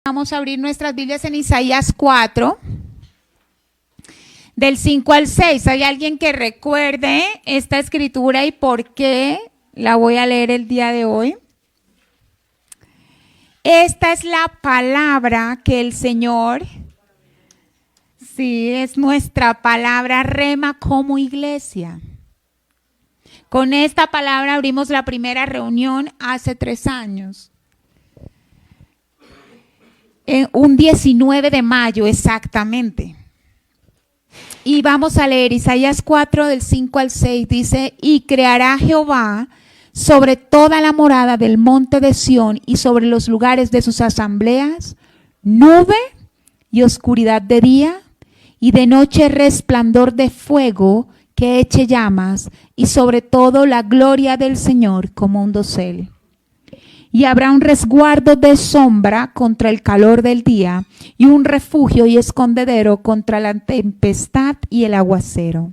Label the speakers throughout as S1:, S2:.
S1: Vamos a abrir nuestras Biblias en Isaías 4, del 5 al 6. ¿Hay alguien que recuerde esta escritura y por qué la voy a leer el día de hoy? Esta es la palabra que el Señor, sí, es nuestra palabra rema como iglesia. Con esta palabra abrimos la primera reunión hace 3 años. Un 19 de mayo exactamente. Y vamos a leer Isaías 4 del 5 al 6. Dice, y creará Jehová sobre toda la morada del monte de Sión y sobre los lugares de sus asambleas, nube y oscuridad de día, y de noche resplandor de fuego que eche llamas, y sobre todo la gloria del Señor como un dosel. Y habrá un resguardo de sombra contra el calor del día, y un refugio y escondedero contra la tempestad y el aguacero.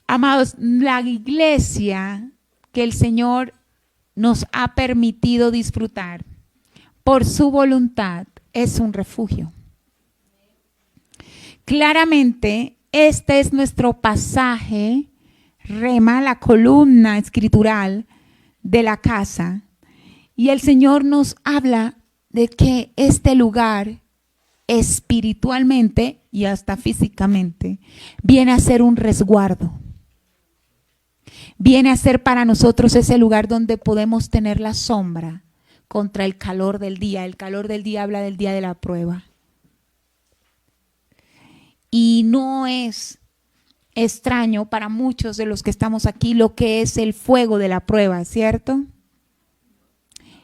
S1: Amados, la iglesia que el Señor nos ha permitido disfrutar por su voluntad es un refugio. Claramente, este es nuestro pasaje, rema, la columna escritural de la casa, y el Señor nos habla de que este lugar espiritualmente y hasta físicamente viene a ser un resguardo, viene a ser para nosotros ese lugar donde podemos tener la sombra contra el calor del día. El calor del día habla del día de la prueba, y no es extraño para muchos de los que estamos aquí lo que es el fuego de la prueba, ¿cierto?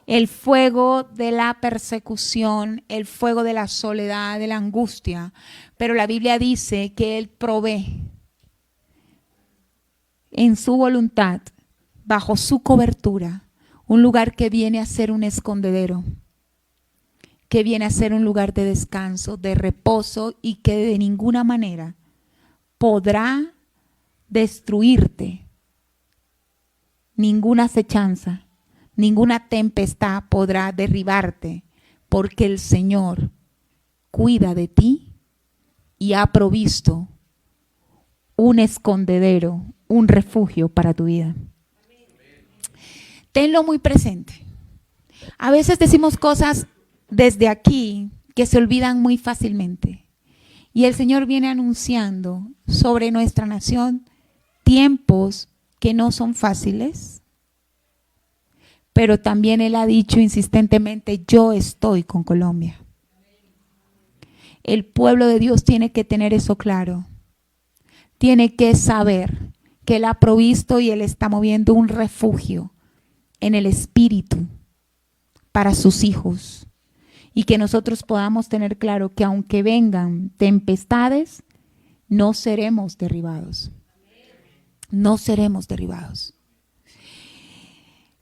S1: El fuego de la persecución, el fuego de la soledad, de la angustia. Pero la Biblia dice que Él provee en su voluntad, bajo su cobertura, un lugar que viene a ser un escondedero, que viene a ser un lugar de descanso, de reposo, y que de ninguna manera podrá destruirte. Ninguna acechanza, ninguna tempestad podrá derribarte, porque el Señor cuida de ti y ha provisto un escondedero, un refugio para tu vida. Tenlo muy presente. A veces decimos cosas desde aquí que se olvidan muy fácilmente. Y el Señor viene anunciando sobre nuestra nación tiempos que no son fáciles, pero también Él ha dicho insistentemente, yo estoy con Colombia. El pueblo de Dios tiene que tener eso claro. Tiene que saber que Él ha provisto y Él está moviendo un refugio en el espíritu para sus hijos. Y que nosotros podamos tener claro que aunque vengan tempestades, no seremos derribados. No seremos derribados.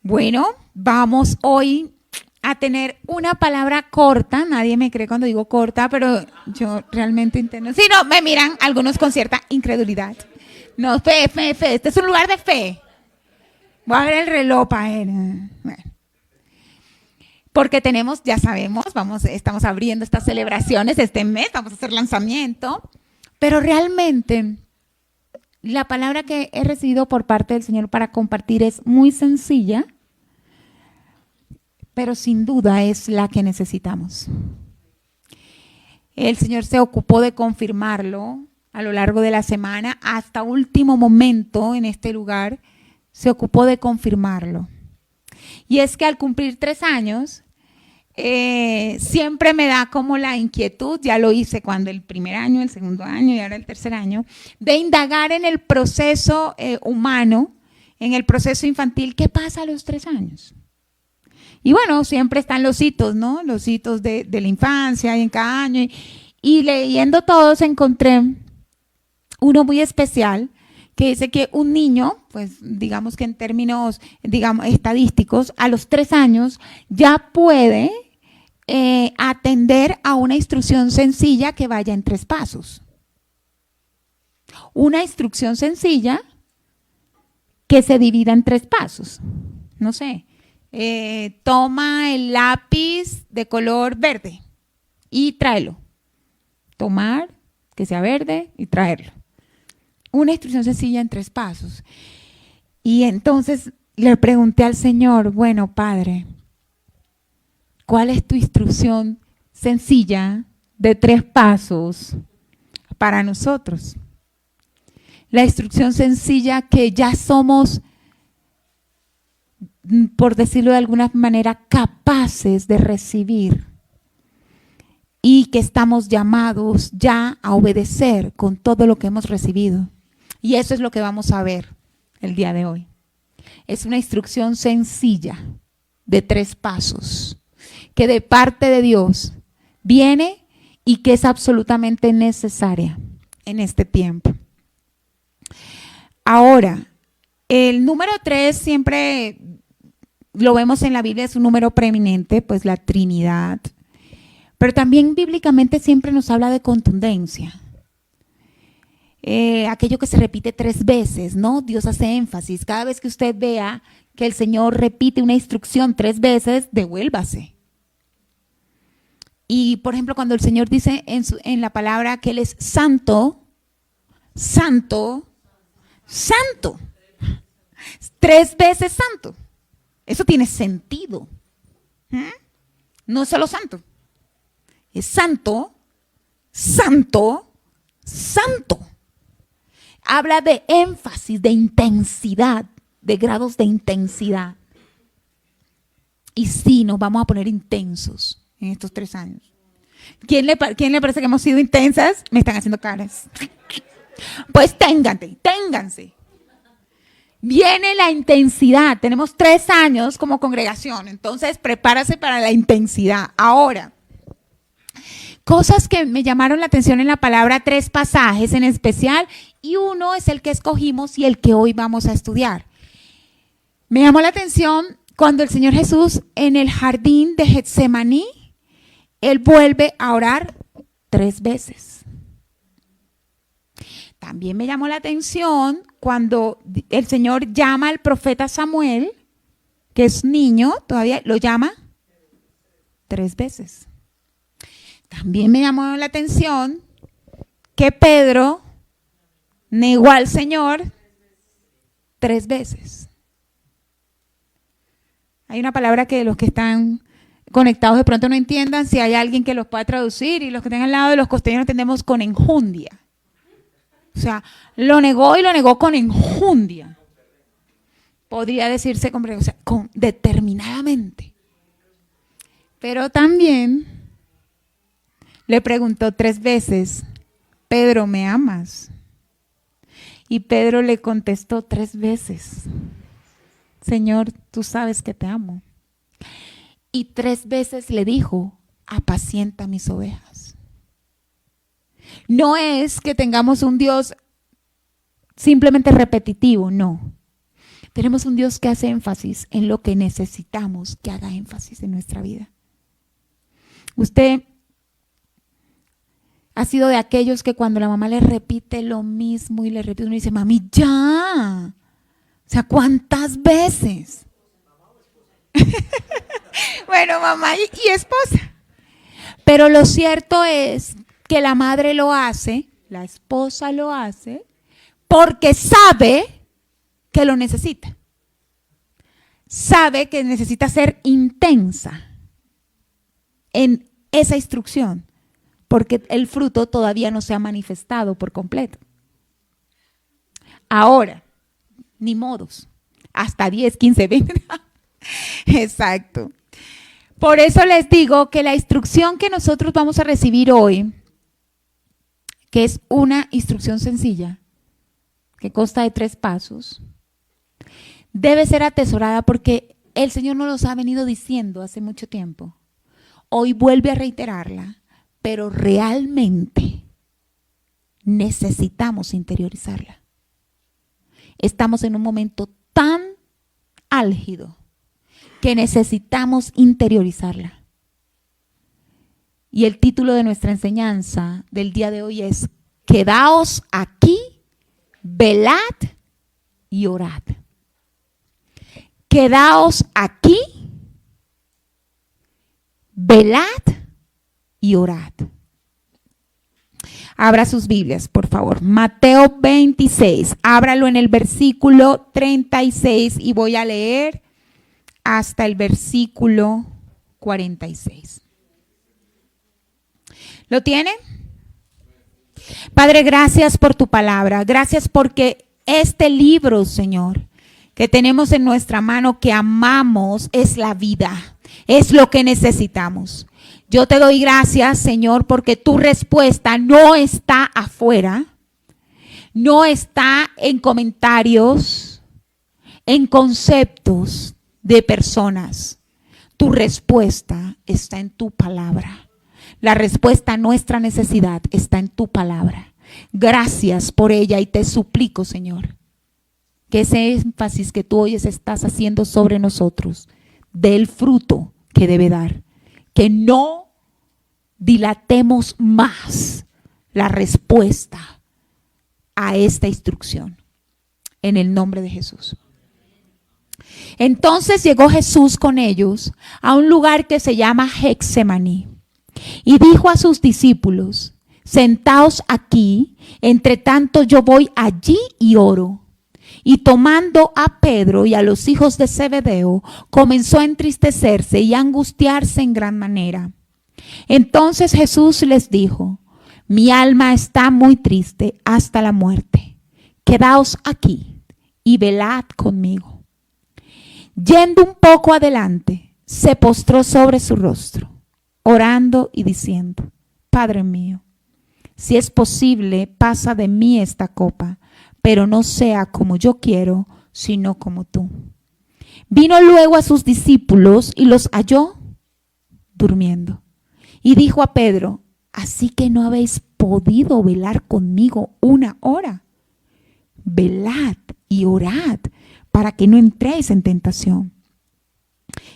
S1: Bueno, vamos hoy a tener una palabra corta. Nadie me cree cuando digo corta, pero yo realmente intento. Sí, no, me miran algunos con cierta incredulidad. No, fe. Este es un lugar de fe. Voy a ver el reloj para ver. Bueno. Porque tenemos, ya sabemos, estamos abriendo estas celebraciones este mes, vamos a hacer lanzamiento, pero realmente la palabra que he recibido por parte del Señor para compartir es muy sencilla, pero sin duda es la que necesitamos. El Señor se ocupó de confirmarlo a lo largo de la semana, hasta último momento en este lugar, se ocupó de confirmarlo. Y es que al cumplir 3 años, siempre me da como la inquietud, ya lo hice cuando el primer año, el segundo año y ahora el tercer año, de indagar en el proceso humano, en el proceso infantil, ¿qué pasa a los 3 años? Y bueno, siempre están los hitos, ¿no? Los hitos de la infancia y en cada año. Y leyendo todos encontré uno muy especial que dice que un niño, pues digamos que en términos, estadísticos, a los 3 años ya puede atender a una instrucción sencilla que vaya en 3 pasos. Una instrucción sencilla que se divida en 3 pasos. No sé, toma el lápiz de color verde y tráelo. Tomar, que sea verde y traerlo. Una instrucción sencilla en 3 pasos. Y entonces le pregunté al Señor, bueno, Padre, ¿cuál es tu instrucción sencilla de 3 pasos para nosotros? La instrucción sencilla que ya somos, por decirlo de alguna manera, capaces de recibir y que estamos llamados ya a obedecer con todo lo que hemos recibido. Y eso es lo que vamos a ver el día de hoy. Es una instrucción sencilla de 3 pasos que de parte de Dios viene y que es absolutamente necesaria en este tiempo. Ahora, el número 3 siempre lo vemos en la Biblia, es un número preeminente, pues la Trinidad. Pero también bíblicamente siempre nos habla de contundencia. Aquello que se repite 3 veces, ¿no? Dios hace énfasis. Cada vez que usted vea que el Señor repite una instrucción 3 veces, devuélvase. Y, por ejemplo, cuando el Señor dice en la palabra que Él es santo, santo, santo. 3 veces santo. Eso tiene sentido. No es solo santo. Es santo, santo, santo. Habla de énfasis, de intensidad, de grados de intensidad. Y sí, nos vamos a poner intensos en estos 3 años. ¿Quién le parece que hemos sido intensas? Me están haciendo caras. Pues ténganse. Viene la intensidad. Tenemos 3 años como congregación, entonces prepárase para la intensidad. Ahora, cosas que me llamaron la atención en la palabra, 3 pasajes en especial, y uno es el que escogimos y el que hoy vamos a estudiar. Me llamó la atención cuando el Señor Jesús en el jardín de Getsemaní, Él vuelve a orar 3 veces. También me llamó la atención cuando el Señor llama al profeta Samuel, que es niño, todavía lo llama 3 veces. También me llamó la atención que Pedro negó al Señor 3 veces. Hay una palabra que los que están conectados de pronto no entiendan, si hay alguien que los pueda traducir, y los que estén al lado de los costeños entendemos con enjundia. O sea, lo negó y lo negó con enjundia. Podría decirse con determinadamente. Pero también le preguntó 3 veces, Pedro, ¿me amas? Y Pedro le contestó 3 veces, Señor, tú sabes que te amo. Y 3 veces le dijo, apacienta mis ovejas. No es que tengamos un Dios simplemente repetitivo, no. Tenemos un Dios que hace énfasis en lo que necesitamos que haga énfasis en nuestra vida. Usted ha sido de aquellos que cuando la mamá le repite lo mismo y le repite, uno dice, mami, ya. O sea, ¿cuántas veces? Bueno, mamá y esposa. Pero lo cierto es que la madre lo hace, la esposa lo hace, porque sabe que lo necesita. Sabe que necesita ser intensa en esa instrucción, porque el fruto todavía no se ha manifestado por completo. Ahora, ni modos, hasta 10, 15, 20. Exacto. Por eso les digo que la instrucción que nosotros vamos a recibir hoy, que es una instrucción sencilla, que consta de 3 pasos, debe ser atesorada porque el Señor nos los ha venido diciendo hace mucho tiempo. Hoy vuelve a reiterarla, pero realmente necesitamos interiorizarla. Estamos en un momento tan álgido que necesitamos interiorizarla. Y el título de nuestra enseñanza del día de hoy es: quedaos aquí, velad y orad. Quedaos aquí, velad y orad. Abra sus Biblias, por favor. Mateo 26. Ábralo en el versículo 36 y voy a leer hasta el versículo 46. ¿Lo tiene? Padre, gracias por tu palabra. Gracias porque este libro, Señor, que tenemos en nuestra mano, que amamos, es la vida. Es lo que necesitamos. Yo te doy gracias, Señor, porque tu respuesta no está afuera, no está en comentarios, en conceptos de personas. Tu respuesta está en tu palabra. La respuesta a nuestra necesidad está en tu palabra. Gracias por ella y te suplico, Señor, que ese énfasis que tú hoy estás haciendo sobre nosotros dé el fruto que debe dar. Que no dilatemos más la respuesta a esta instrucción. En el nombre de Jesús. Entonces llegó Jesús con ellos a un lugar que se llama Getsemaní y dijo a sus discípulos: sentaos aquí, entre tanto yo voy allí y oro. Y tomando a Pedro y a los hijos de Zebedeo, comenzó a entristecerse y a angustiarse en gran manera. Entonces Jesús les dijo: mi alma está muy triste hasta la muerte. Quedaos aquí y velad conmigo. Yendo un poco adelante, se postró sobre su rostro, orando y diciendo: Padre mío, si es posible, pasa de mí esta copa, pero no sea como yo quiero, sino como tú. Vino luego a sus discípulos y los halló durmiendo. Y dijo a Pedro: ¿así que no habéis podido velar conmigo una hora? Velad y orad para que no entréis en tentación.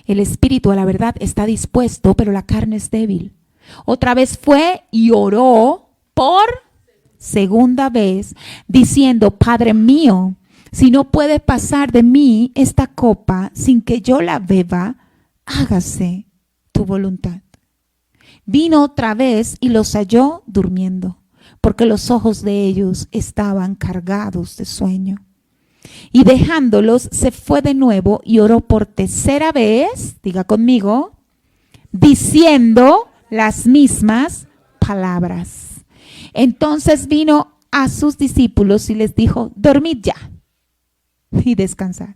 S1: El espíritu, a la verdad, está dispuesto, pero la carne es débil. Otra vez fue y oró por segunda vez, diciendo: Padre mío, si no puede pasar de mí esta copa sin que yo la beba, hágase tu voluntad. Vino otra vez y los halló durmiendo, porque los ojos de ellos estaban cargados de sueño. Y dejándolos, se fue de nuevo y oró por tercera vez, diga conmigo, diciendo las mismas palabras. Entonces vino a sus discípulos y les dijo: dormid ya y descansad.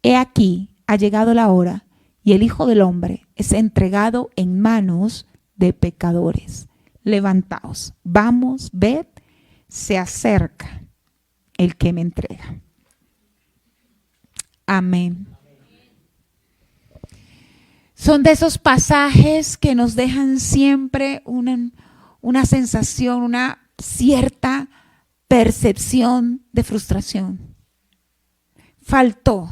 S1: He aquí, ha llegado la hora, y el Hijo del Hombre es entregado en manos de pecadores. Levantaos, vamos, ved, se acerca el que me entrega. Amén. Son de esos pasajes que nos dejan siempre una sensación, una cierta percepción de frustración. Faltó,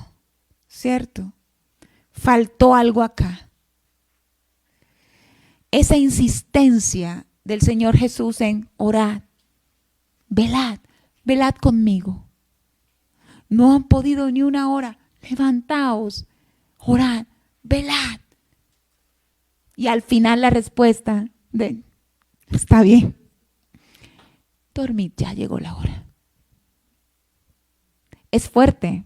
S1: ¿cierto? Faltó algo acá. Esa insistencia del Señor Jesús en orad, velad, velad conmigo. No han podido ni una hora. Levantaos, orad, velad. Y al final la respuesta de: está bien, dormid, ya llegó la hora. Es fuerte,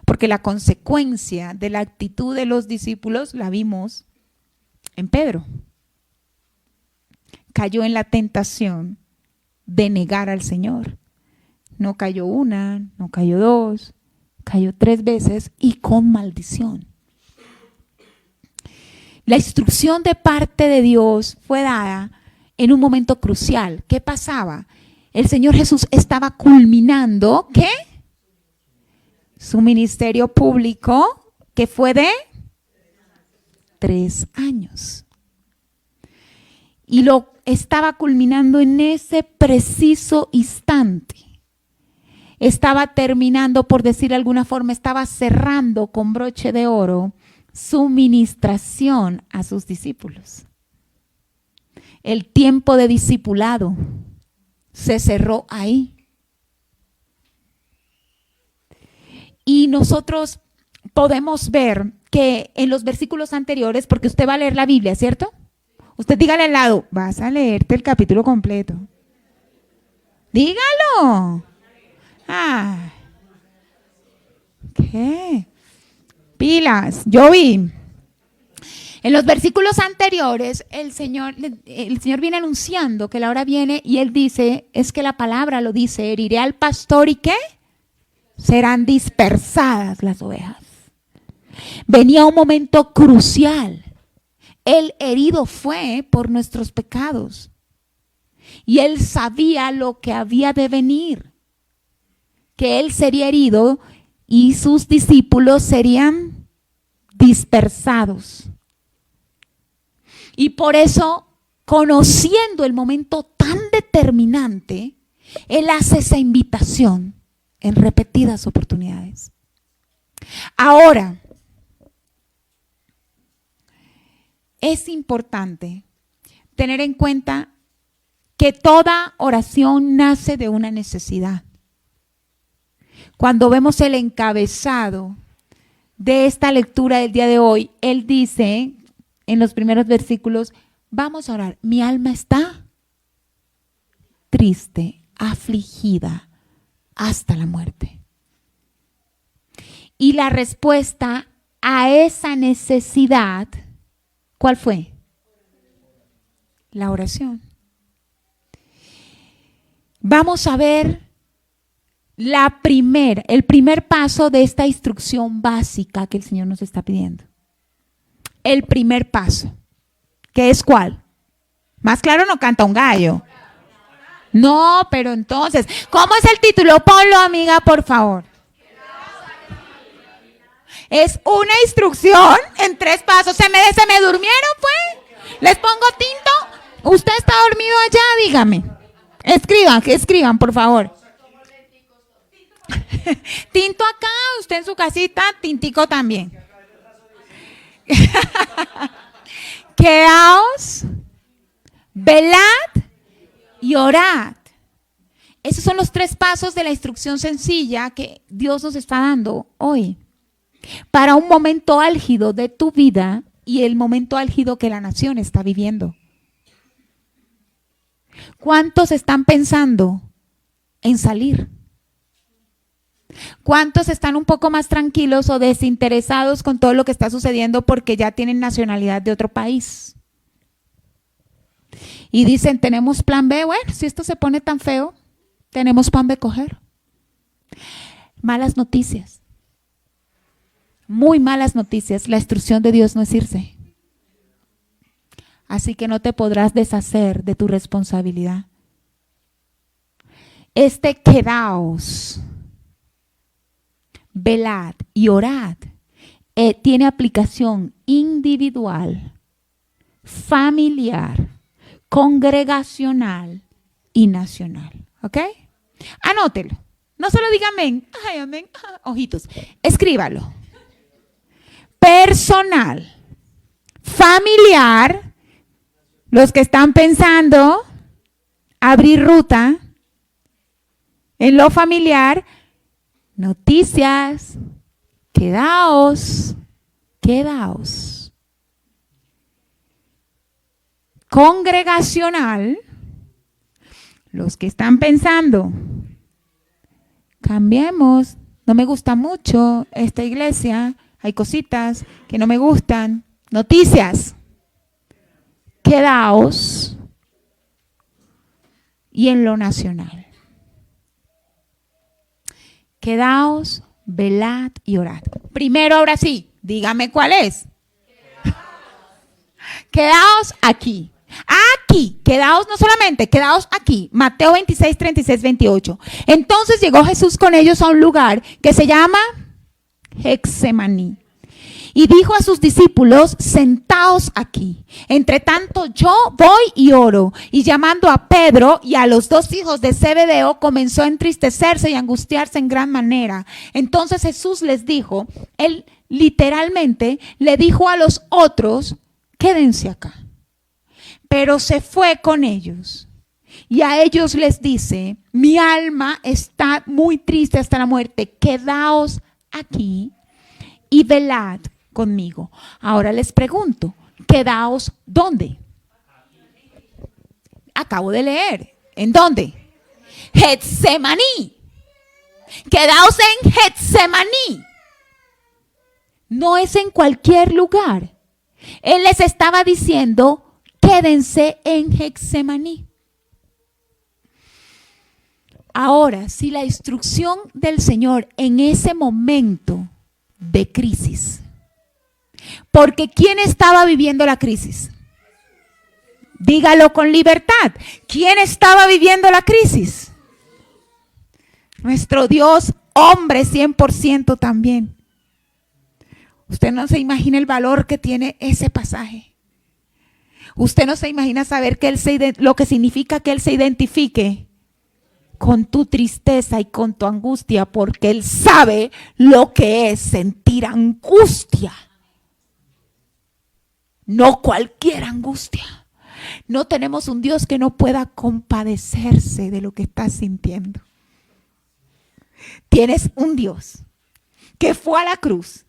S1: porque la consecuencia de la actitud de los discípulos la vimos en Pedro. Cayó en la tentación de negar al Señor. No cayó una, no cayó dos, cayó 3 veces y con maldición. La instrucción de parte de Dios fue dada en un momento crucial. ¿Qué pasaba? El Señor Jesús estaba culminando, ¿qué? Su ministerio público, que fue de 3 años. Y lo estaba culminando en ese preciso instante. Estaba terminando, por decir de alguna forma, estaba cerrando con broche de oro su ministración a sus discípulos. El tiempo de discipulado se cerró ahí. Y nosotros podemos ver que en los versículos anteriores, porque usted va a leer la Biblia, ¿cierto? Usted dígale al lado, vas a leerte el capítulo completo. Dígalo. Ah. ¿Qué? Pilas, yo vi. En los versículos anteriores, el Señor viene anunciando que la hora viene y Él dice, es que la palabra lo dice, heriré al pastor y ¿qué? Serán dispersadas las ovejas. Venía un momento crucial. El herido fue por nuestros pecados. Y Él sabía lo que había de venir. Que Él sería herido y sus discípulos serían dispersados. Y por eso, conociendo el momento tan determinante, Él hace esa invitación en repetidas oportunidades. Ahora, es importante tener en cuenta que toda oración nace de una necesidad. Cuando vemos el encabezado de esta lectura del día de hoy, Él dice en los primeros versículos, vamos a orar, mi alma está triste, afligida hasta la muerte. Y la respuesta a esa necesidad, ¿cuál fue? La oración. Vamos a ver el primer paso de esta instrucción básica que el Señor nos está pidiendo. El primer paso, ¿que es cuál? Más claro no canta un gallo. No, pero entonces, ¿cómo es el título? Ponlo, amiga, por favor. Es una instrucción en 3 pasos. ¿Se me durmieron, pues? ¿Les pongo tinto? ¿Usted está dormido allá? Dígame. Escriban, por favor. Tinto acá, usted en su casita, tintico también. Quedaos, velad y orad. Esos son los 3 pasos de la instrucción sencilla que Dios nos está dando hoy para un momento álgido de tu vida y el momento álgido que la nación está viviendo. ¿Cuántos están pensando en salir? ¿Cuántos están un poco más tranquilos o desinteresados con todo lo que está sucediendo porque ya tienen nacionalidad de otro país? Y dicen, tenemos plan B. Bueno, si esto se pone tan feo, tenemos pan de coger. Malas noticias. Muy malas noticias. La instrucción de Dios no es irse. Así que no te podrás deshacer de tu responsabilidad. Quedaos, velad y orad tiene aplicación individual, familiar, congregacional y nacional. ¿Ok? Anótelo. No solo diga amén. Ay, amén. Ojitos. Escríbalo. Personal, familiar, los que están pensando abrir ruta en lo familiar, noticias, quedaos. Congregacional, los que están pensando, cambiemos, no me gusta mucho esta iglesia, hay cositas que no me gustan, noticias, quedaos, y en lo nacional. Quedaos, velad y orad. Primero, ahora sí, dígame cuál es. Quedaos aquí. Aquí, quedaos no solamente, quedaos aquí. Mateo 26, 36, 28. Entonces llegó Jesús con ellos a un lugar que se llama Getsemaní. Y dijo a sus discípulos, sentaos aquí. Entre tanto yo voy y oro. Y llamando a Pedro y a los 2 hijos de Zebedeo, comenzó a entristecerse y angustiarse en gran manera. Entonces Jesús les dijo, él literalmente le dijo a los otros, quédense acá. Pero se fue con ellos. Y a ellos les dice, mi alma está muy triste hasta la muerte. Quedaos aquí y velad conmigo. Ahora les pregunto, ¿quedaos dónde? Acabo de leer. ¿En dónde? Getsemaní. Quedaos en Getsemaní. No es en cualquier lugar. Él les estaba diciendo, quédense en Getsemaní. Ahora, si la instrucción del Señor en ese momento de crisis, porque ¿quién estaba viviendo la crisis? Dígalo con libertad. ¿Quién estaba viviendo la crisis? Nuestro Dios, hombre 100% también. Usted no se imagina el valor que tiene ese pasaje. Usted no se imagina saber que lo que significa que Él se identifique con tu tristeza y con tu angustia, porque Él sabe lo que es sentir angustia. No cualquier angustia. No tenemos un Dios que no pueda compadecerse de lo que estás sintiendo. Tienes un Dios que fue a la cruz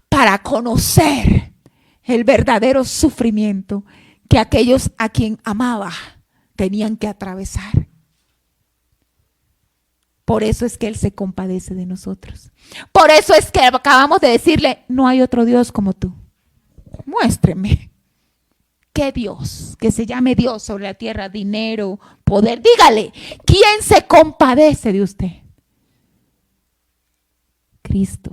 S1: para conocer el verdadero sufrimiento que aquellos a quien amaba tenían que atravesar. Por eso es que Él se compadece de nosotros. Por eso es que acabamos de decirle, no hay otro Dios como tú. Muéstreme. ¿Qué Dios? Que se llame Dios sobre la tierra, dinero, poder. Dígale, ¿quién se compadece de usted? Cristo.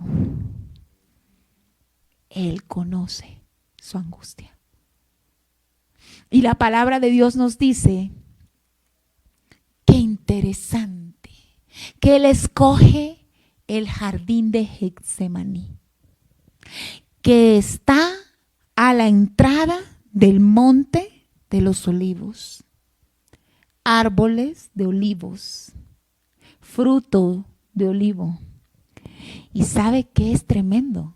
S1: Él conoce su angustia. Y la palabra de Dios nos dice, qué interesante, que Él escoge el jardín de Getsemaní, que está a la entrada del monte de los olivos, árboles de olivos, fruto de olivo. ¿Y sabe qué es tremendo?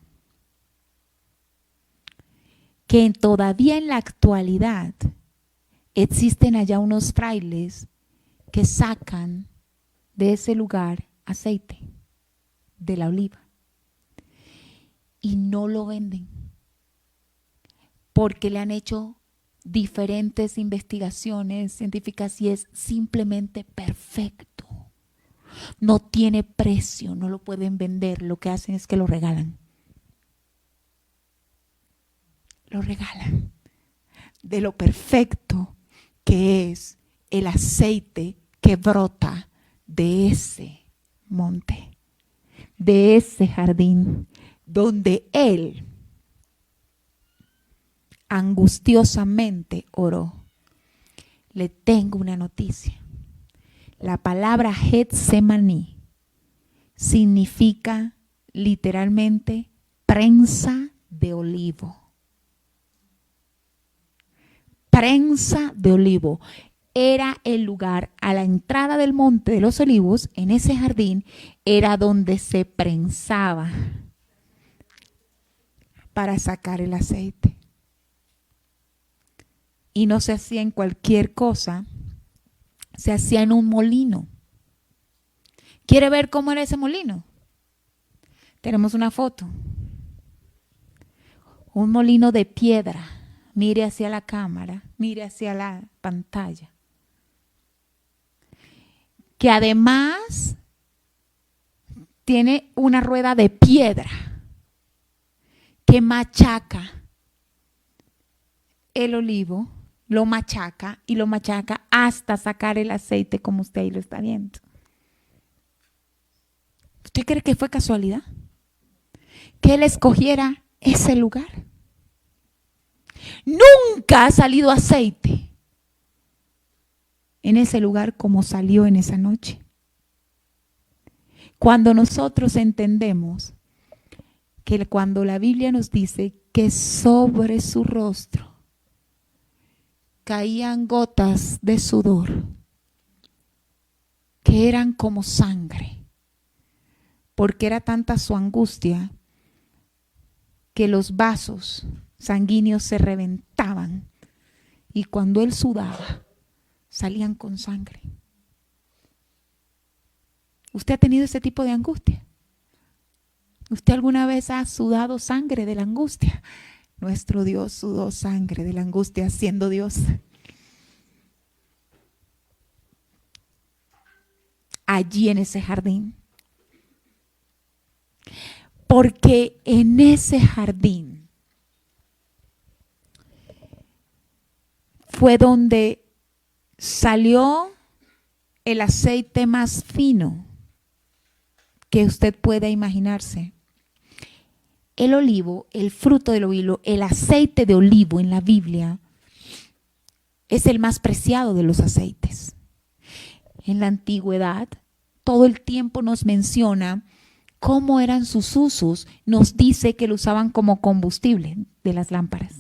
S1: Que todavía en la actualidad existen allá unos frailes que sacan de ese lugar aceite de la oliva y no lo venden porque le han hecho diferentes investigaciones científicas y es simplemente perfecto. No tiene precio, no lo pueden vender, lo que hacen es que lo regalan. Lo regalan de lo perfecto que es el aceite que brota de ese monte, de ese jardín, donde Él angustiosamente oró. Le tengo una noticia. La palabra Getsemaní significa literalmente prensa de olivo. Prensa de olivo. Era el lugar a la entrada del monte de los olivos, en ese jardín, era donde se prensaba para sacar el aceite. Y no se hacía en cualquier cosa, se hacía en un molino. ¿Quiere ver cómo era ese molino? Tenemos una foto. Un molino de piedra. Mire hacia la cámara, mire hacia la pantalla. Que además tiene una rueda de piedra que machaca el olivo, lo machaca y lo machaca hasta sacar el aceite, como usted ahí lo está viendo. ¿Usted cree que fue casualidad? Que Él escogiera ese lugar. Nunca ha salido aceite en ese lugar como salió en esa noche. Cuando nosotros entendemos que cuando la Biblia nos dice que sobre su rostro caían gotas de sudor que eran como sangre, porque era tanta su angustia que los vasos sanguíneos se reventaban y cuando Él sudaba salían con sangre. ¿Usted ha tenido ese tipo de angustia? ¿Usted alguna vez ha sudado sangre de la angustia? Nuestro Dios sudó sangre de la angustia siendo Dios. Allí en ese jardín. Porque en ese jardín fue donde salió el aceite más fino que usted pueda imaginarse. El olivo, el fruto del olivo, el aceite de olivo en la Biblia es el más preciado de los aceites. En la antigüedad, todo el tiempo nos menciona cómo eran sus usos. Nos dice que lo usaban como combustible de las lámparas.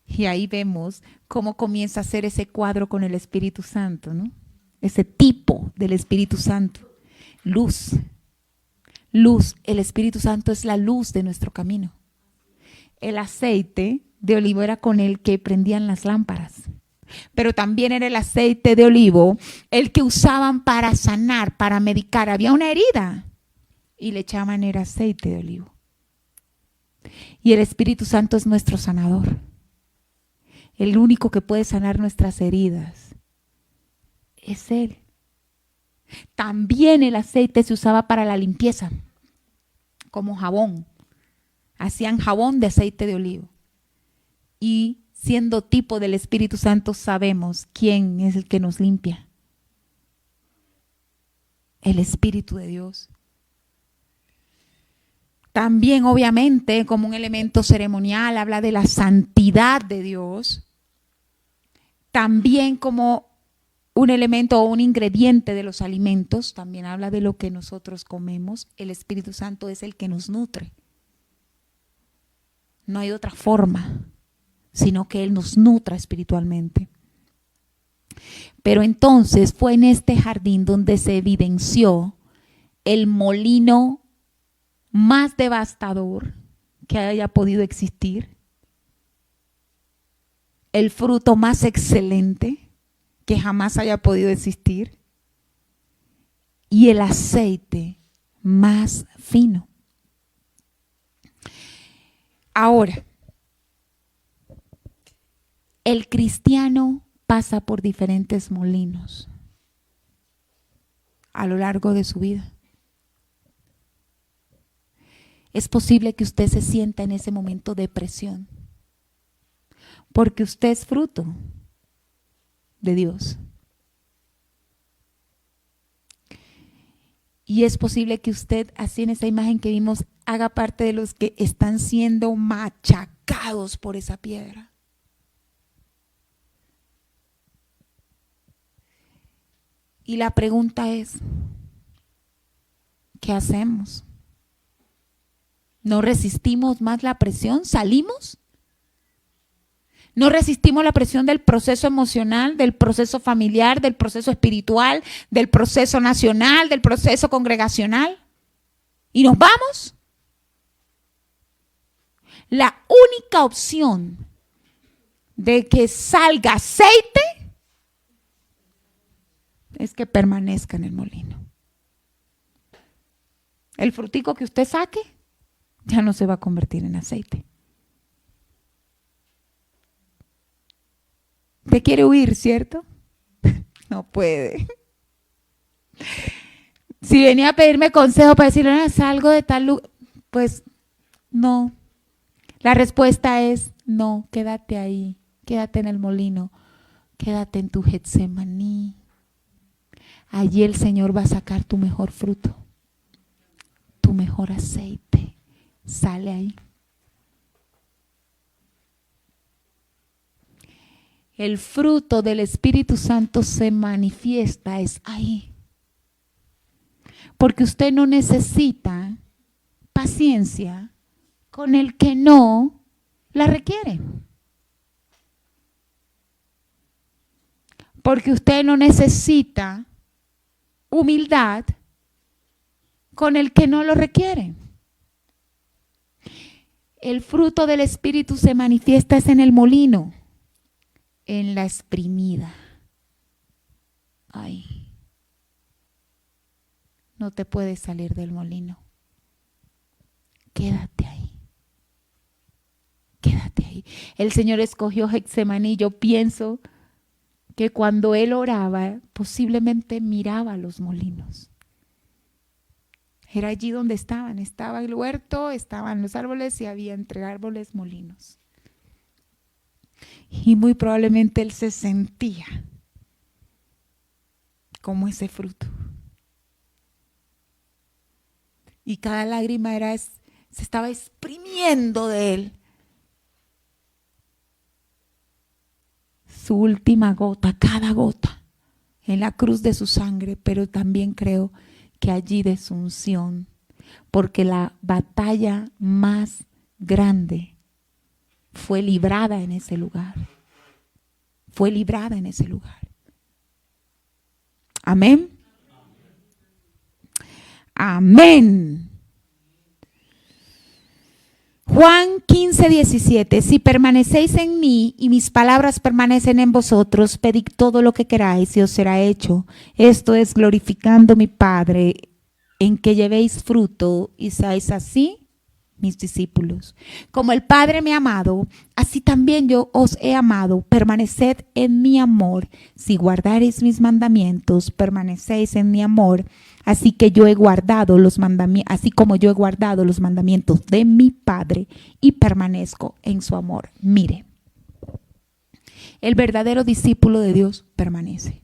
S1: Y ahí vemos cómo comienza a ser ese cuadro con el Espíritu Santo, ¿no? Ese tipo del Espíritu Santo. Luz. Luz. El Espíritu Santo es la luz de nuestro camino. El aceite de olivo era con el que prendían las lámparas. Pero también era el aceite de olivo el que usaban para sanar, para medicar. Había una herida y le echaban el aceite de olivo. Y el Espíritu Santo es nuestro sanador. El único que puede sanar nuestras heridas es Él. También el aceite se usaba para la limpieza, como jabón. Hacían jabón de aceite de olivo. Y siendo tipo del Espíritu Santo, sabemos quién es el que nos limpia. El Espíritu de Dios. También, obviamente, como un elemento ceremonial, habla de la santidad de Dios. También como un elemento o un ingrediente de los alimentos, también habla de lo que nosotros comemos. El Espíritu Santo es el que nos nutre. No hay otra forma, sino que Él nos nutra espiritualmente. Pero entonces fue en este jardín donde se evidenció el molino más devastador que haya podido existir, el fruto más excelente que jamás haya podido existir y el aceite más fino. Ahora, el cristiano pasa por diferentes molinos a lo largo de su vida. Es posible que usted se sienta en ese momento de depresión, porque usted es fruto de Dios. Y es posible que usted, así en esa imagen que vimos, haga parte de los que están siendo machacados por esa piedra. Y la pregunta es, ¿qué hacemos? ¿No resistimos más la presión? ¿Salimos? ¿No resistimos la presión del proceso emocional, del proceso familiar, del proceso espiritual, del proceso nacional, del proceso congregacional? ¿Y nos vamos? La única opción de que salga aceite es que permanezca en el molino. El frutico que usted saque ya no se va a convertir en aceite. Usted quiere huir, ¿cierto? No puede. Si venía a pedirme consejo para decirle, no, salgo de tal lugar, pues no. La respuesta es no, quédate ahí, quédate en el molino, quédate en tu Getsemaní. Allí el Señor va a sacar tu mejor fruto, tu mejor aceite. Sale ahí. El fruto del Espíritu Santo se manifiesta, es ahí. Porque usted no necesita paciencia con el que no la requiere. Porque usted no necesita humildad con el que no lo requiere. El fruto del Espíritu se manifiesta es en el molino, en la exprimida. Ay. no te puedes salir del molino. Quédate ahí. Quédate ahí. El Señor escogió Getsemaní. Yo pienso que cuando Él oraba, posiblemente miraba los molinos. Era allí donde estaban. Estaba el huerto, estaban los árboles y había entre árboles molinos. Y muy probablemente Él se sentía como ese fruto. Y cada lágrima se estaba exprimiendo de Él. Su última gota, cada gota, en la cruz de su sangre, pero también creo que allí de su unción, porque la batalla más grande fue librada en ese lugar. Fue librada en ese lugar. Amén. Amén. Juan 15:17. Si permanecéis en mí y mis palabras permanecen en vosotros, pedid todo lo que queráis y os será hecho. Esto es glorificando a mi Padre, en que llevéis fruto y seáis así mis discípulos. Como el Padre me ha amado, así también yo os he amado. Permaneced en mi amor. Si guardareis mis mandamientos, permanecéis en mi amor. Así que yo he guardado los mandamientos, así como yo he guardado los mandamientos de mi Padre y permanezco en su amor. Mire, el verdadero discípulo de Dios permanece.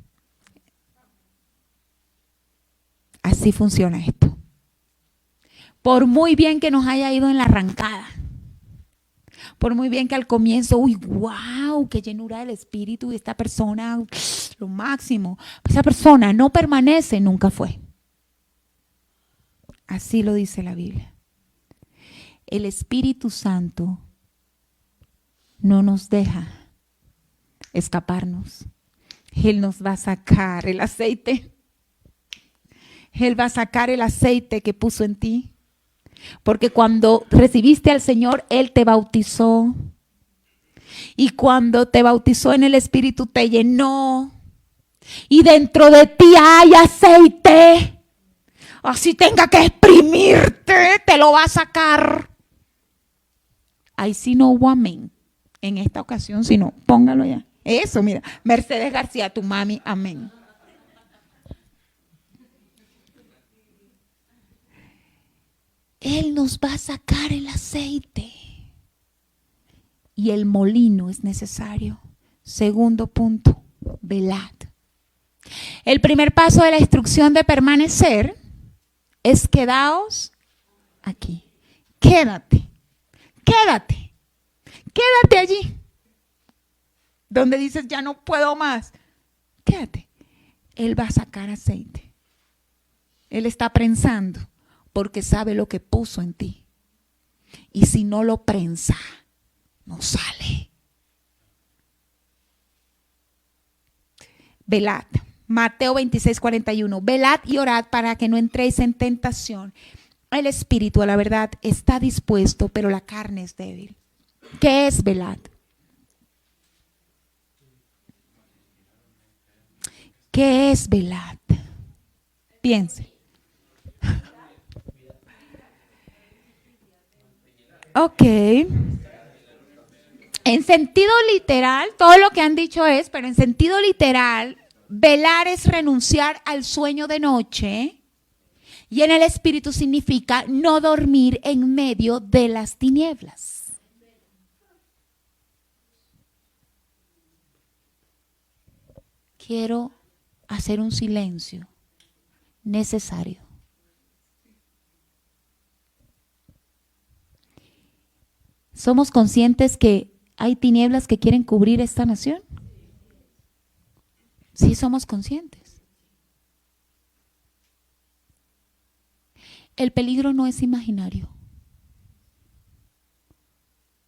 S1: Así funciona esto. Por muy bien que nos haya ido en la arrancada, por muy bien que al comienzo, uy, wow, qué llenura del Espíritu, y esta persona, lo máximo, esa persona no permanece, nunca fue. Así lo dice la Biblia. El Espíritu Santo no nos deja escaparnos. Él nos va a sacar el aceite. Él va a sacar el aceite que puso en ti. Porque cuando recibiste al Señor, Él te bautizó. Y cuando te bautizó en el Espíritu, te llenó. Y dentro de ti hay aceite. Así tenga que exprimirte, te lo va a sacar. Ahí sí no hubo amén. En esta ocasión, si no, póngalo ya. Eso, mira. Mercedes García, tu mami, amén. Él nos va a sacar el aceite. Y el molino es necesario. Segundo punto, velad. El primer paso de la instrucción de permanecer es quedaos aquí. Quédate, quédate, quédate allí. Donde dices ya no puedo más. Quédate. Él va a sacar aceite. Él está prensando porque sabe lo que puso en ti. Y si no lo prensa, no sale. Velad. Mateo 26:41. Velad y orad para que no entréis en tentación. El espíritu, a la verdad, está dispuesto, pero la carne es débil. ¿Qué es velad? ¿Qué es velad? Piense. Ok. En sentido literal, todo lo que han dicho es, pero en sentido literal, velar es renunciar al sueño de noche y en el espíritu significa no dormir en medio de las tinieblas. Quiero hacer un silencio necesario. ¿Somos conscientes que hay tinieblas que quieren cubrir esta nación? Sí, somos conscientes. El peligro no es imaginario.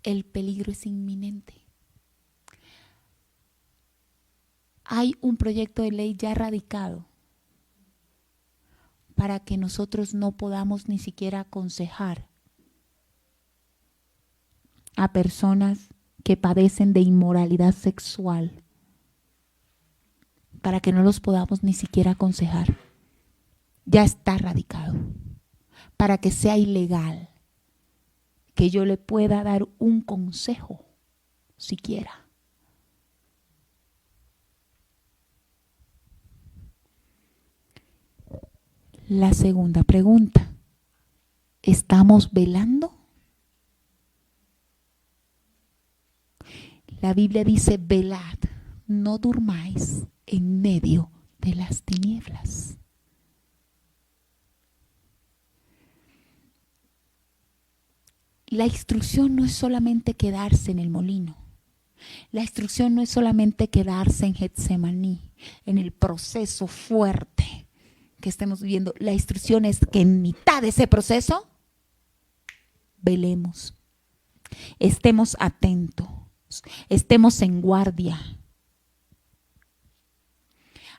S1: El peligro es inminente. Hay un proyecto de ley ya radicado para que nosotros no podamos ni siquiera aconsejar a personas que padecen de inmoralidad sexual, para que no los podamos ni siquiera aconsejar. ya está radicado, para que sea ilegal que yo le pueda dar un consejo siquiera. La segunda pregunta, ¿estamos velando? La Biblia dice, velad, no durmáis en medio de las tinieblas. La instrucción no es solamente quedarse en el molino. La instrucción no es solamente quedarse en Getsemaní, en el proceso fuerte que estemos viviendo. La instrucción es que en mitad de ese proceso, velemos, estemos atentos, estemos en guardia.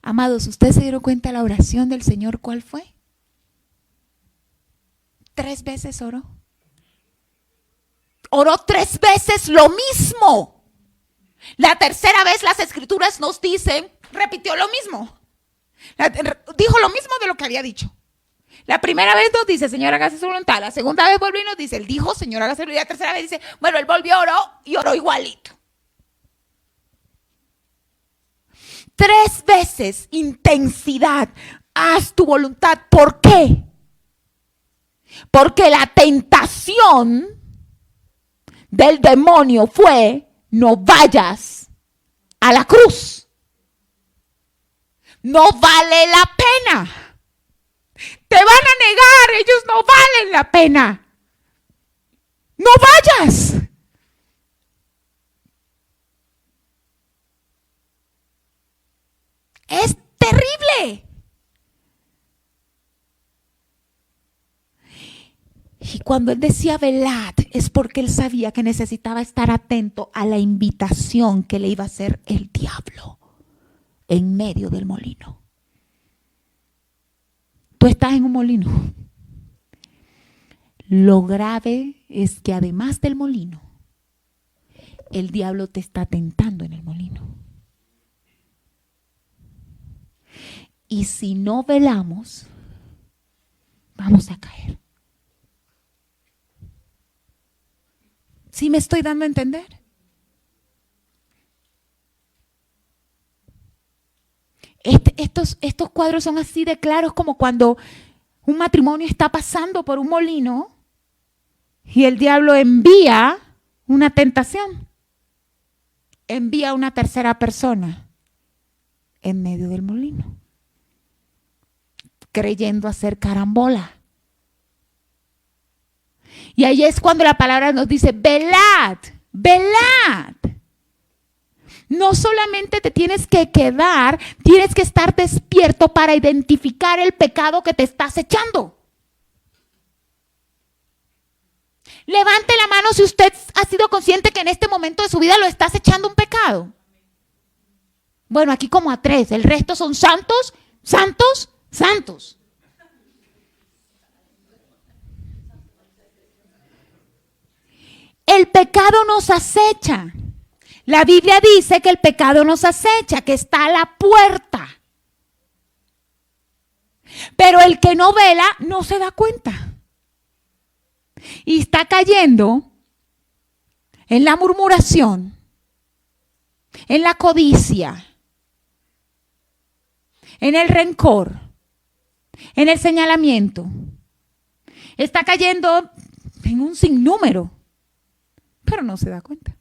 S1: Amados, ¿ustedes se dieron cuenta de la oración del Señor cuál fue? 3 veces oró. Oró 3 veces lo mismo. La tercera vez las escrituras nos dicen, repitió lo mismo. Dijo lo mismo de lo que había dicho. La primera vez nos dice, Señor, hágase su voluntad. La segunda vez volvió y nos dice, él dijo, Señor, hágase su voluntad. La tercera vez dice, bueno, él volvió, oró y oró igualito. 3 veces intensidad, haz tu voluntad. ¿Por qué? Porque la tentación del demonio fue, no vayas a la cruz. No vale la pena. Te van a negar, ellos no valen la pena. No vayas. Es terrible. Y cuando él decía velad, es porque él sabía que necesitaba estar atento a la invitación que le iba a hacer el diablo en medio del molino. Tú estás en un molino. Lo grave es que además del molino, el diablo te está tentando en el molino. Y si no velamos, vamos a caer. ¿Sí me estoy dando a entender? Estos cuadros son así de claros como cuando un matrimonio está pasando por un molino y el diablo envía una tentación. Envía a una tercera persona en medio del molino, creyendo hacer carambola. Y ahí es cuando la palabra nos dice, velad, velad. No solamente te tienes que quedar, tienes que estar despierto para identificar el pecado que te está acechando. Levante la mano si usted ha sido consciente que en este momento de su vida lo está acechando un pecado. Bueno, aquí como a 3, el resto son santos, santos, santos. El pecado nos acecha. La Biblia dice que el pecado nos acecha, que está a la puerta. Pero el que no vela no se da cuenta. Y está cayendo en la murmuración, en la codicia, en el rencor, en el señalamiento. Está cayendo en un sinnúmero, pero no se da cuenta.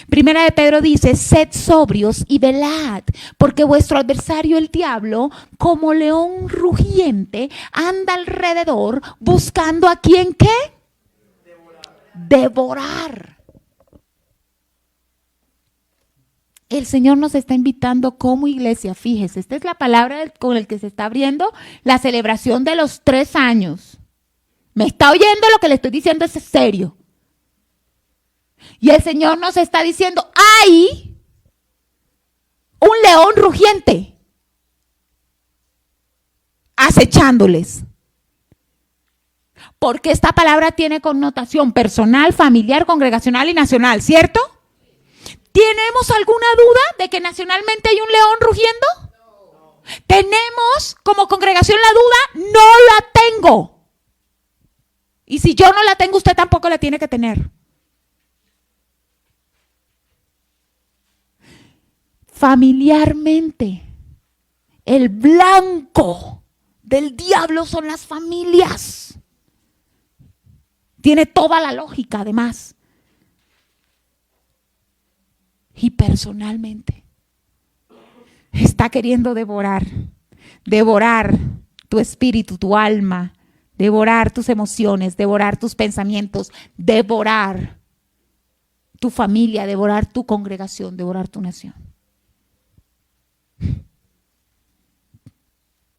S1: Primera de Pedro dice, sed sobrios y velad, porque vuestro adversario el diablo, como león rugiente, anda alrededor buscando a quien ¿qué? Devorar. El Señor nos está invitando como iglesia, fíjese, esta es la palabra con la que se está abriendo la celebración de los 3 años. ¿Me está oyendo? Lo que le estoy diciendo es serio. Y el Señor nos está diciendo, hay un león rugiente acechándoles. Porque esta palabra tiene connotación personal, familiar, congregacional y nacional, ¿cierto? ¿Tenemos alguna duda de que nacionalmente hay un león rugiendo? ¿Tenemos como congregación la duda? No la tengo. Y si yo no la tengo, usted tampoco la tiene que tener. Familiarmente, el blanco del diablo son las familias. Tiene toda la lógica, además. Y personalmente, está queriendo devorar tu espíritu, tu alma, devorar tus emociones, devorar tus pensamientos, devorar tu familia, devorar tu congregación, devorar tu nación.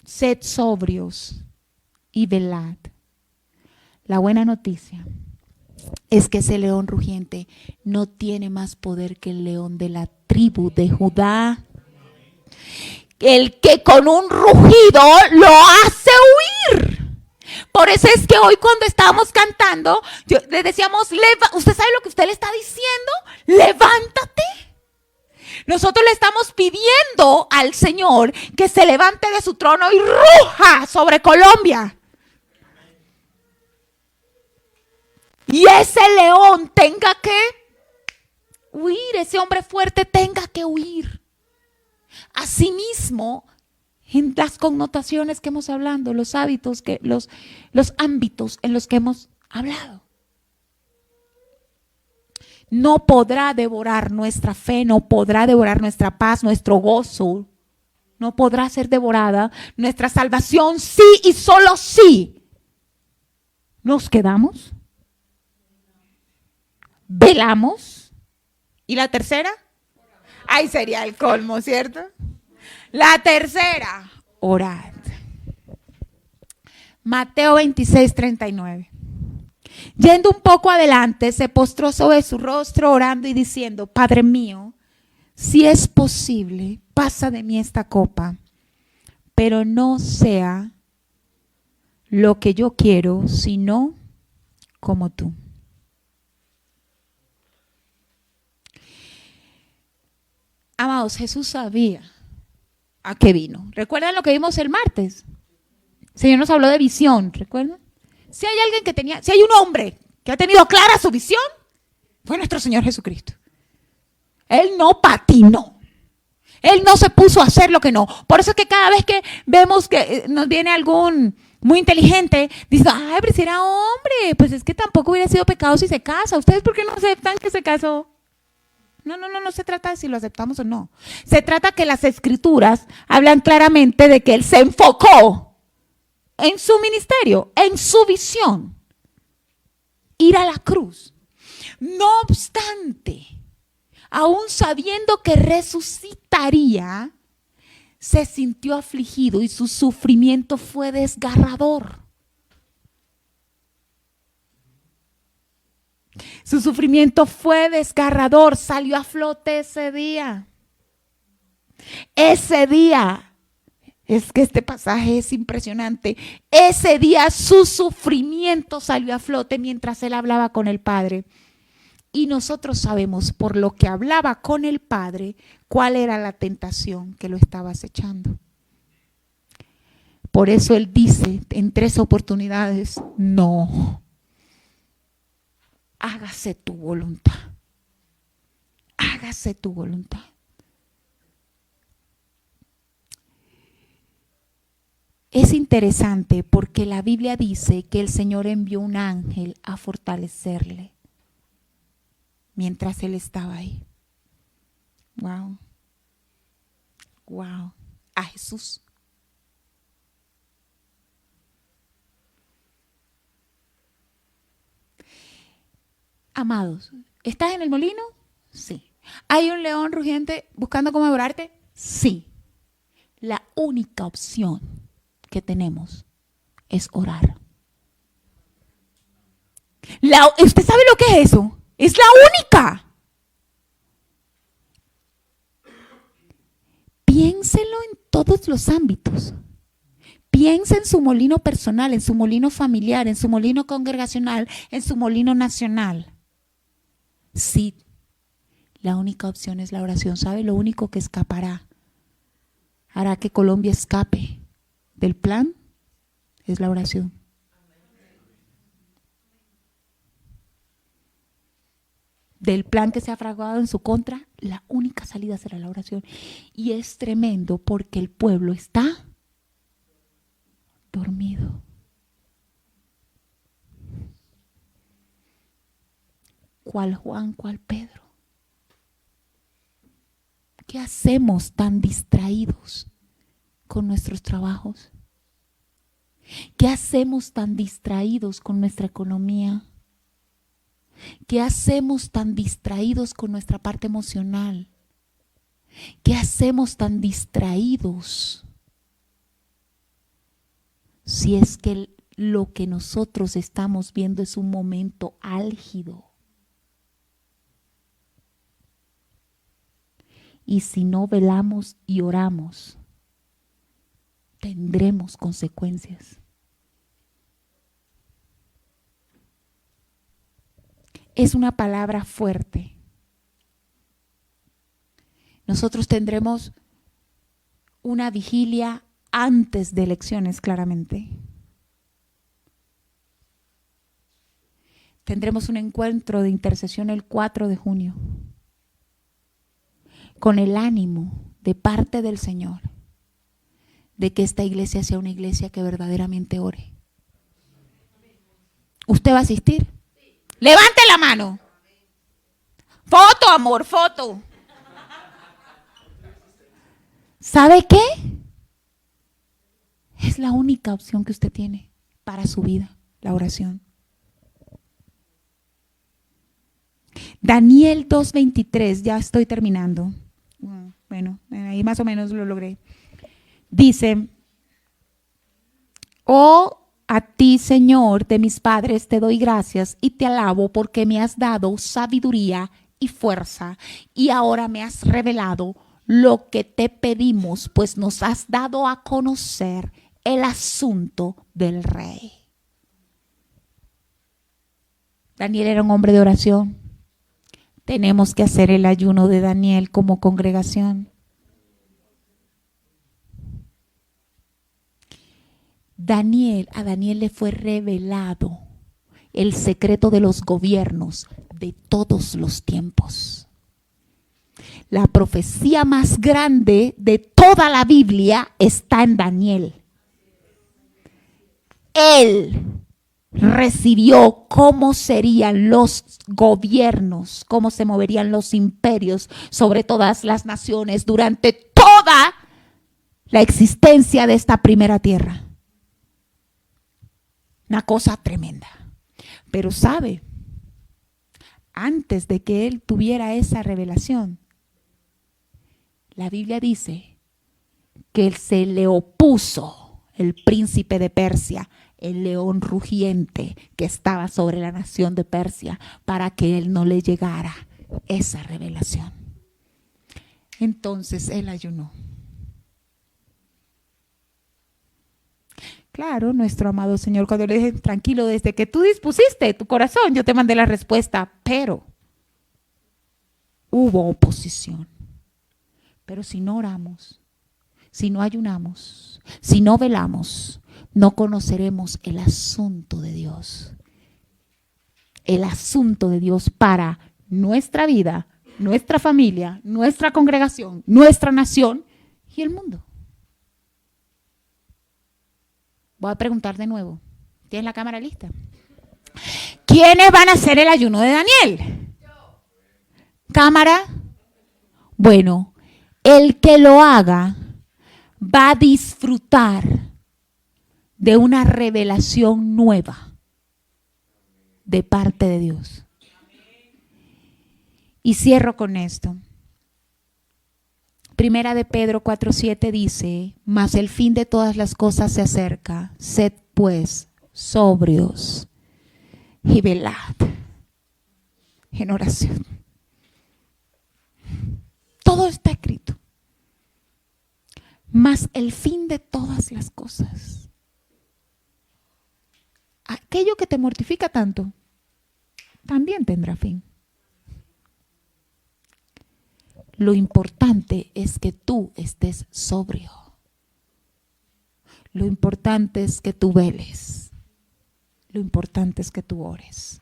S1: Sed sobrios y velad. La buena noticia es que ese león rugiente no tiene más poder que el león de la tribu de Judá, el que con un rugido lo hace huir. Por eso es que hoy cuando estábamos cantando, le decíamos, ¿usted sabe lo que usted le está diciendo? Levántate. Nosotros le estamos pidiendo al Señor que se levante de su trono y ruja sobre Colombia. Y ese león tenga que huir, ese hombre fuerte tenga que huir. Asimismo, en las connotaciones que hemos hablado, los hábitos, los ámbitos en los que hemos hablado. No podrá devorar nuestra fe, no podrá devorar nuestra paz, nuestro gozo. No podrá ser devorada nuestra salvación, sí y solo sí. ¿Nos quedamos? ¿Velamos? ¿Y la tercera? Ahí sería el colmo, ¿cierto? La tercera, orad. Mateo 26:39. Yendo un poco adelante, se postró sobre su rostro orando y diciendo, Padre mío, si es posible, pasa de mí esta copa, pero no sea lo que yo quiero, sino como tú. Amados, Jesús sabía a qué vino. ¿Recuerdan lo que vimos el martes? El Señor nos habló de visión, ¿recuerdan? Si hay un hombre que ha tenido clara su visión, fue nuestro Señor Jesucristo. Él no patinó. Él no se puso a hacer lo que no. Por eso es que cada vez que vemos que nos viene algún muy inteligente, dice, ay, pero si era hombre, pues es que tampoco hubiera sido pecado si se casa. ¿Ustedes por qué no aceptan que se casó? No se trata de si lo aceptamos o no. Se trata que las escrituras hablan claramente de que él se enfocó en su ministerio, en su visión, ir a la cruz. No obstante, aún sabiendo que resucitaría, se sintió afligido y su sufrimiento fue desgarrador. Su sufrimiento fue desgarrador, salió a flote ese día. Ese día, es que este pasaje es impresionante. Ese día su sufrimiento salió a flote mientras él hablaba con el Padre. Y nosotros sabemos por lo que hablaba con el Padre cuál era la tentación que lo estaba acechando. Por eso él dice en 3 oportunidades, no. Hágase tu voluntad. Hágase tu voluntad. Es interesante porque la Biblia dice que el Señor envió un ángel a fortalecerle mientras él estaba ahí. Wow. Wow. A Jesús. Amados, ¿estás en el molino? Sí. ¿Hay un león rugiente buscando cómo devorarte? Sí. La única opción que tenemos es orar. ¿Usted sabe lo que es eso? Es la única. Piénselo en todos los ámbitos. Piensa en su molino personal, en su molino familiar, en su molino congregacional, en su molino nacional. Sí, la única opción es la oración. ¿Sabe lo único que escapará hará que Colombia escape del plan es la oración. Del plan que se ha fraguado en su contra, la única salida será la oración. Y es tremendo porque el pueblo está dormido. ¿Cuál Juan, cuál Pedro? ¿Qué hacemos tan distraídos con nuestros trabajos? ¿Qué hacemos tan distraídos con nuestra economía? ¿Qué hacemos tan distraídos con nuestra parte emocional? ¿Qué hacemos tan distraídos? Si es que lo que nosotros estamos viendo es un momento álgido. Y si no velamos y oramos, tendremos consecuencias. Es una palabra fuerte. Nosotros tendremos una vigilia antes de elecciones, claramente. Tendremos un encuentro de intercesión el 4 de junio, con el ánimo de parte del Señor de que esta iglesia sea una iglesia que verdaderamente ore. ¿Usted va a asistir? Levante la mano. Foto, amor, foto. ¿Sabe qué? Es la única opción que usted tiene para su vida, la oración. Daniel 2:23, ya estoy terminando. Bueno, ahí más o menos lo logré. Dice: oh, a ti, Señor de mis padres, te doy gracias y te alabo porque me has dado sabiduría y fuerza y ahora me has revelado lo que te pedimos, pues nos has dado a conocer el asunto del rey. Daniel era un hombre de oración. Tenemos que hacer el ayuno de Daniel como congregación. A Daniel le fue revelado el secreto de los gobiernos de todos los tiempos. La profecía más grande de toda la Biblia está en Daniel. Él recibió cómo serían los gobiernos, cómo se moverían los imperios sobre todas las naciones durante toda la existencia de esta primera tierra. Una cosa tremenda. Pero sabe, antes de que él tuviera esa revelación, la Biblia dice que se le opuso el príncipe de Persia, el león rugiente que estaba sobre la nación de Persia, para que él no le llegara esa revelación. Entonces él ayunó. Claro, nuestro amado Señor, cuando le dije, tranquilo, desde que tú dispusiste tu corazón, yo te mandé la respuesta, pero hubo oposición. Pero si no oramos, si no ayunamos, si no velamos, no conoceremos el asunto de Dios. El asunto de Dios para nuestra vida, nuestra familia, nuestra congregación, nuestra nación y el mundo. Voy a preguntar de nuevo. ¿Tienes la cámara lista? ¿Quiénes van a hacer el ayuno de Daniel? ¿Cámara? Bueno, el que lo haga va a disfrutar de una revelación nueva de parte de Dios. Y cierro con esto. Primera de Pedro 4:7 dice: mas el fin de todas las cosas se acerca, sed pues sobrios y velad en oración. Todo está escrito. Mas el fin de todas las cosas. Aquello que te mortifica tanto, también tendrá fin. Lo importante es que tú estés sobrio. Lo importante es que tú veles. Lo importante es que tú ores.